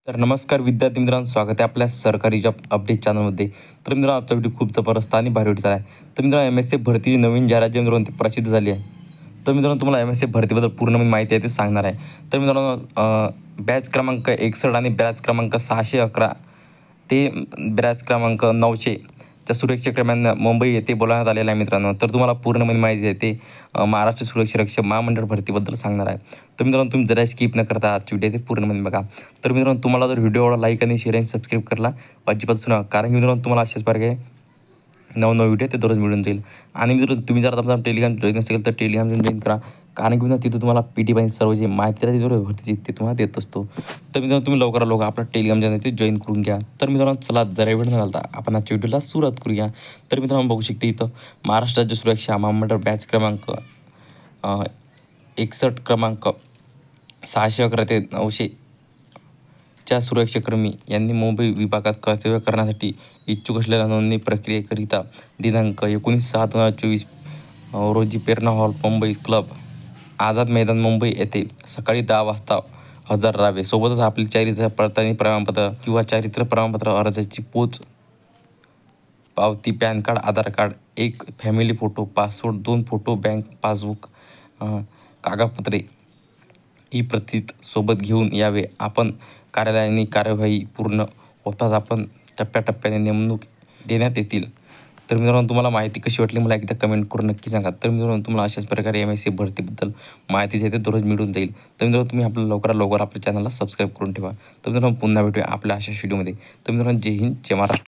तर नमस्कार विद्यार्थी मित्रांनो, स्वागत आहे आपल्या सरकारी जॉब अपडेट चॅनलमध्ये. तर मित्रांनो, आजचा व्हिडिओ खूप जबरदस्त आणि भारी व्हिडिओ आहे. तर मित्रांनो, एम-एस-सी भरतीची नवीन जाहिरात जी मित्रांनो ती प्रसिद्ध झाली आहे. तर मित्रांनो, तुम्हाला एम-एस-सी भरतीबद्दल पूर्ण माहिती आहे ते सांगणार आहे. तर मित्रांनो, बॅच क्रमांक 61 आणि बॅच क्रमांक 611 ते बॅच क्रमांक 900 च्या सुरक्षेकरम्यान मुंबई येथे बोलावण्यात आलेलं आहे मित्रांनो. तर तुम्हाला पूर्ण माहिती आहे ते महाराष्ट्र सुरक्षा रक्षक महामंडळ भरतीबद्दल सांगणार आहे. तर मित्रांनो, तुम्ही जरा स्किप न करता आजची व्हिडिओ ते पूर्ण बघा. तर मित्रांनो, तुम्हाला जर व्हिडिओ आवडला लाईक आणि शेअर आणि सबस्क्राईब करायला अजिबात विसरू नका. कारण की मित्रांनो, तुम्हाला अशाच प्रकारे नवनवीन व्हिडिओ ते दररोज मिळून जाईल. आणि मित्रांनो, तुम्ही जर आता टेलिग्राम जॉईन असेल तर टेलिग्राम जॉईन करा. कारण की मित्रांनो, तिथं तुम्हाला पी-टी पाहिजे सर्व जी माहिती राहते भरतीची ते तुम्हाला देत असतो. तर मित्रांनो, तुम्ही लवकरात लवकर आपला टेलिग्राम चॅनल ते जॉईन करून घ्या. तर मित्रांनो, चला जरा वेळ न घालता आपण आजच्या व्हिडिओला सुरुवात करूया. तर मित्रांनो, बघू शकते इथं महाराष्ट्र राज्य सुरक्षा महामंडळ बॅच क्रमांक 61 क्रमांक 611 ते 900 च्या सुरक्षाकर्मी यांनी मुंबई विभागात कर्तव्य करण्यासाठी इच्छुक असलेल्या नोंदणी प्रक्रियेकरिता दिनांक 19/6/2024 रोजी पेरणा हॉल मुंबई क्लब आझाद मैदान मुंबई येथे सकाळी 10 वाजता हजर राहावे. सोबतच आपले चारित्र्य पडताळणी प्रमाणपत्र किंवा चारित्र्य प्रमाणपत्र, अर्जाची पोच पावती, पॅन कार्ड, आधार कार्ड, एक family photo, passport, 2 photo, bank passbook, कागदपत्रे ही प्रतीत सोबत घेऊन यावे. आपण कार्यालयाने कार्यवाही पूर्ण होताच आपण टप्प्याटप्प्याने नेमणूक देण्यात येतील. तर मित्रांनो, तुम्हाला माहिती कशी वाटली मला एकदा कमेंट करून नक्की सांगा. तर मित्रांनो, तुम्हाला अशाच प्रकारे एम-एस-सी भरतीबद्दल माहिती जे आहे ते दररोज मिळून जाईल. तर मित्रांनो, तुम्ही आपलं लवकरात लवकर आपल्या चॅनलला सबस्क्राईब करून ठेवा. तर मित्रांनो, पुन्हा भेटूया आपल्या अशाच व्हिडिओमध्ये. तर मित्रांनो, जय हिंद, जय महाराष्ट्र.